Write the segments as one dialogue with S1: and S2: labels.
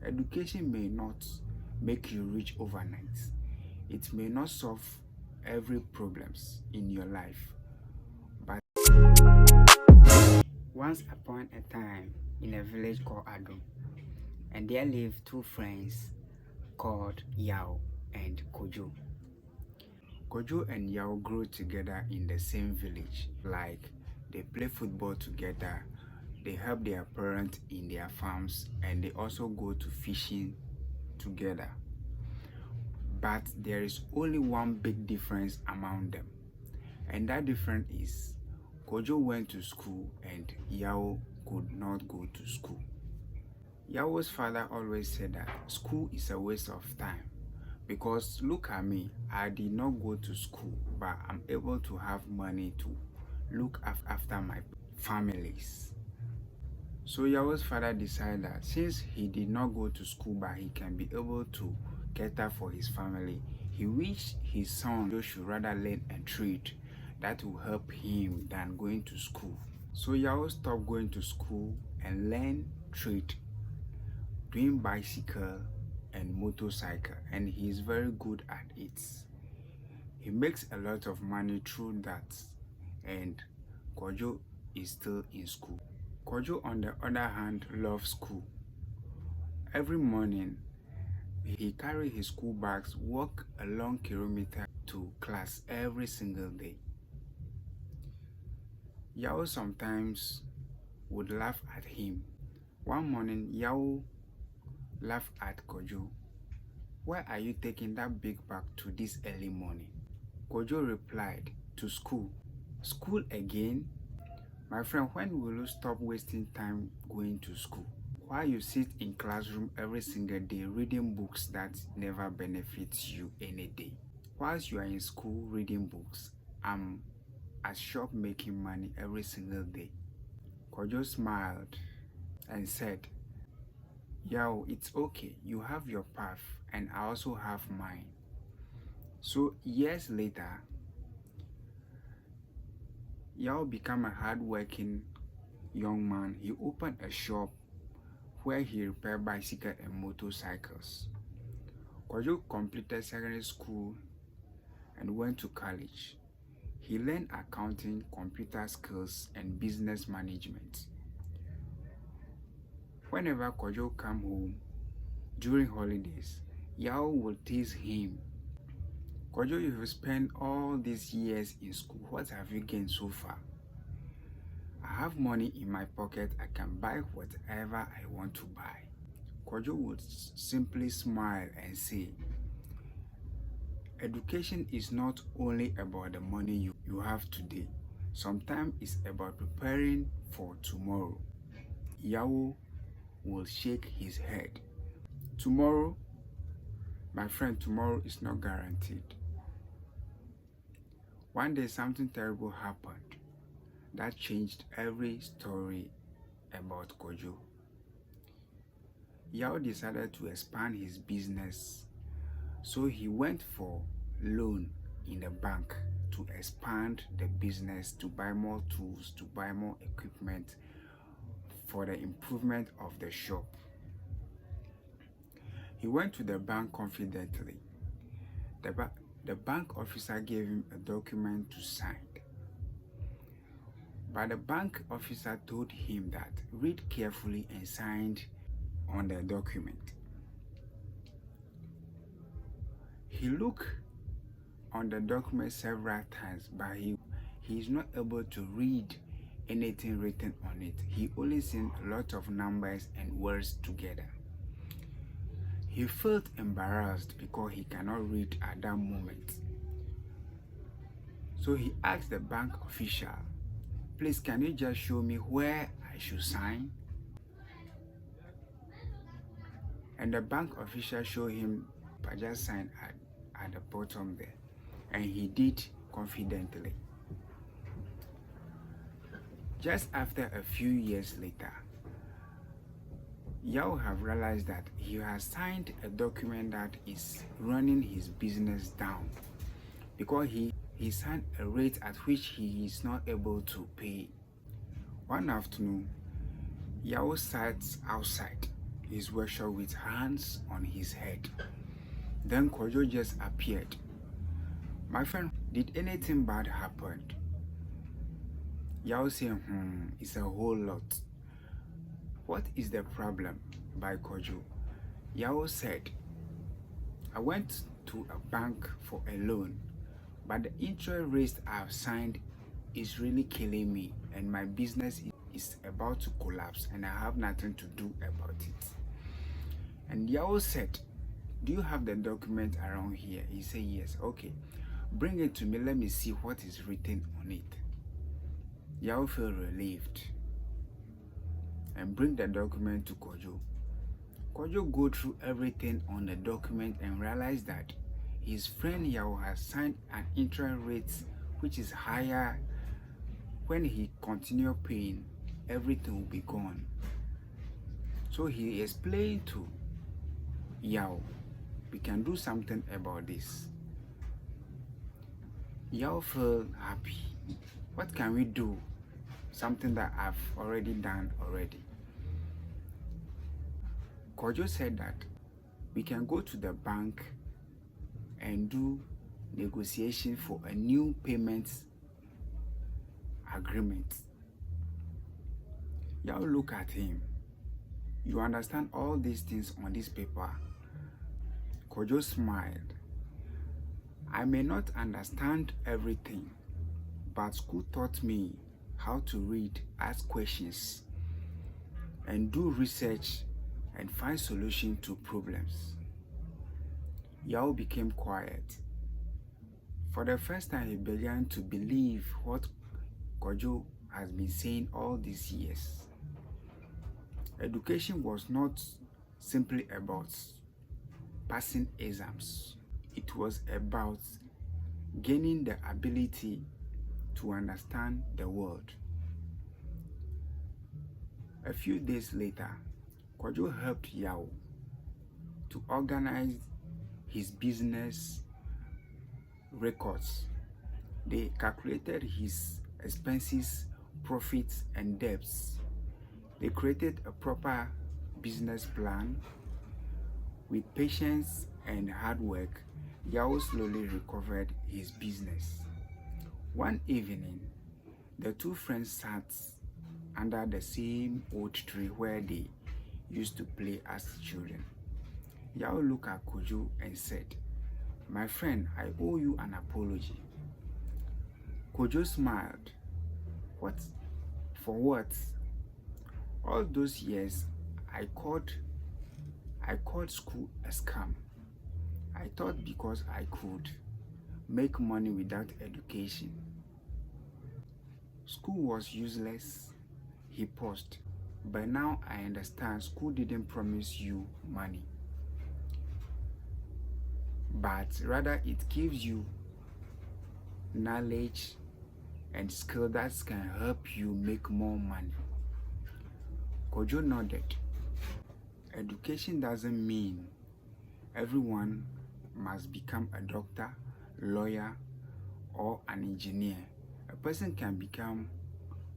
S1: Education may not make you rich overnight. It may not solve every problems in your life. But once upon a time in a village called Adum, and there lived two friends called Yao and Kojo. Kojo and Yao grew together in the same village. Like they play football together, they help their parents in their farms, and they also go to fishing together. But there is only one big difference among them, and that difference is Kojo went to school and Yao could not go to school. Yao's father always said that school is a waste of time, because look at me, I did not go to school, but I'm able to have money to look after my families. So Yao's father decided that since he did not go to school, but he can be able to cater for his family, he wished his son should rather learn a trade that will help him than going to school. So Yao stopped going to school and learned trade, doing bicycle and motorcycle, and he is very good at it. He makes a lot of money through that, and Kojo is still in school. Kojo, on the other hand, loves school. Every morning, he carries his school bags, walk a long kilometer to class every single day. Yao sometimes would laugh at him. One morning, Yao laughed at Kojo. "Why are you taking that big bag to this early morning?" Kojo replied, "To school." "School again? My friend, when will you stop wasting time going to school? While you sit in classroom every single day reading books that never benefits you any day. Whilst you are in school reading books, I'm at shop making money every single day." Kojo smiled and said, "Yao, it's okay. You have your path and I also have mine." So years later, Yao became a hard-working young man. He opened a shop where he repaired bicycles and motorcycles. Kojo completed secondary school and went to college. He learned accounting, computer skills, and business management. Whenever Kojo came home during holidays, Yao would tease him. "Kojo, you have spent all these years in school. What have you gained so far? I have money in my pocket. I can buy whatever I want to buy." Kojo would simply smile and say, "Education is not only about the money you have today. Sometimes it's about preparing for tomorrow." Yao will shake his head. "Tomorrow? My friend, tomorrow is not guaranteed." One day something terrible happened that changed every story about Kojo. Yao decided to expand his business, so he went for loan in the bank to expand the business, to buy more tools, to buy more equipment for the improvement of the shop. He went to the bank confidently. The bank officer gave him a document to sign. But the bank officer told him that read carefully and signed on the document. He looked on the document several times, but he is not able to read anything written on it. He only seen a lot of numbers and words together. He felt embarrassed because he cannot read at that moment. So he asked the bank official, "Please, can you just show me where I should sign?" And the bank official showed him, "I just sign at the bottom there." And he did confidently. Just after a few years later, Yao have realized that he has signed a document that is running his business down, because he signed a rate at which he is not able to pay. One afternoon, Yao sat outside his workshop with hands on his head. Then Kojo just appeared. My friend, did anything bad happen? Yao said, it's a whole lot. What is the problem? By Kojo. Yao said, I went to a bank for a loan, but the interest rate I've signed is really killing me, and my business is about to collapse, and I have nothing to do about it. And Yao said, do you have the document around here? He said, yes. Okay, bring it to me. Let me see what is written on it. Yao felt relieved and bring the document to Kojo. Kojo go through everything on the document and realize that his friend Yao has signed an interest rate which is higher. When he continue paying, everything will be gone. So he explained to Yao, we can do something about this. Yao felt happy. What can we do? Something that I've already done already. Kojo said that we can go to the bank and do negotiation for a new payment agreement. Yao look at him. You understand all these things on this paper? Kojo smiled. I may not understand everything, but school taught me how to read, ask questions, and do research and find solutions to problems. Yao became quiet. For the first time, he began to believe what Kojo has been saying all these years. Education was not simply about passing exams. It was about gaining the ability to understand the world. A few days later, Kojo helped Yao to organize his business records. They calculated his expenses, profits, and debts. They created a proper business plan. With patience and hard work, Yao slowly recovered his business. One evening, the two friends sat under the same old tree where they used to play as children. Yao looked at Kojo and said, my friend, I owe you an apology. Kojo smiled. What? For what? All those years, I called school a scam. I thought because I could make money without education, school was useless. He paused. But now I understand school didn't promise you money, but rather it gives you knowledge and skill that can help you make more money. Kojo nodded. Education doesn't mean everyone must become a doctor, lawyer, or an engineer. A person can become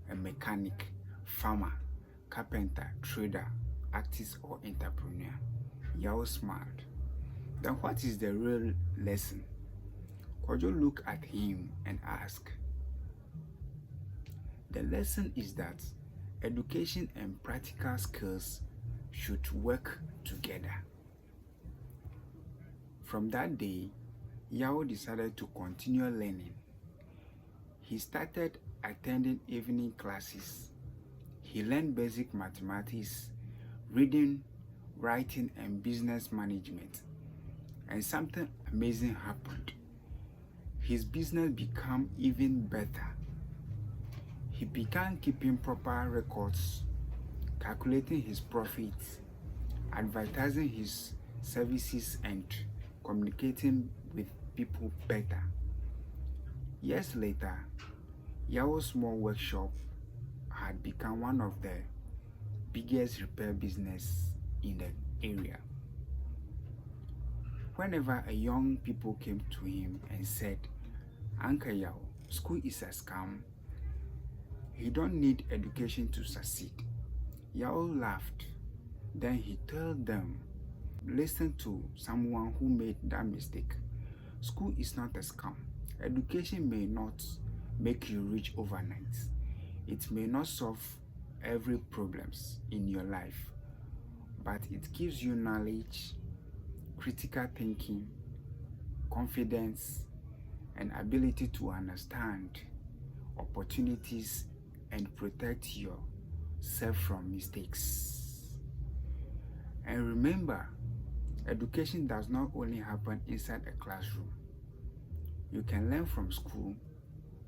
S1: a mechanic, farmer, carpenter, trader, artist, or entrepreneur. Yao smiled. Then what is the real lesson? Kojo looked at him and asked. The lesson is that education and practical skills should work together. From that day, Yao decided to continue learning. He started attending evening classes. He learned basic mathematics, reading, writing, and business management. And something amazing happened. His business became even better. He began keeping proper records, calculating his profits, advertising his services, and communicating with people better. Years later, Yao's small workshop had become one of the biggest repair business in the area. Whenever a young people came to him and said, Uncle Yao, school is a scam, you don't need education to succeed, Yao laughed. Then he told them, listen to someone who made that mistake. School is not a scam. Education may not make you rich overnight. It may not solve every problems in your life, but it gives you knowledge, critical thinking, confidence, and ability to understand opportunities and protect yourself from mistakes. And remember, education does not only happen inside a classroom. You can learn from school,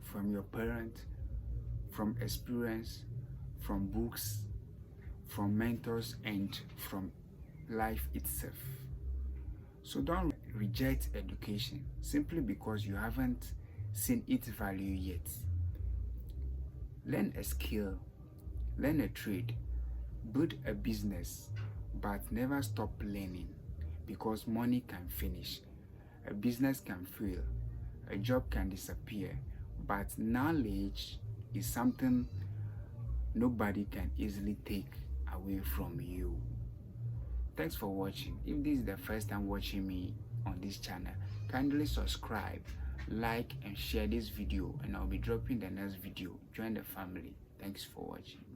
S1: from your parents, from experience, from books, from mentors, and from life itself. So don't reject education simply because you haven't seen its value yet. Learn a skill, learn a trade, build a business, but never stop learning, because money can finish, a business can fail, a job can disappear, but knowledge is something nobody can easily take away from you. Thanks for watching. If this is the first time watching me on this channel, kindly subscribe, like, and share this video, and I'll be dropping the next video. Join the family. Thanks for watching.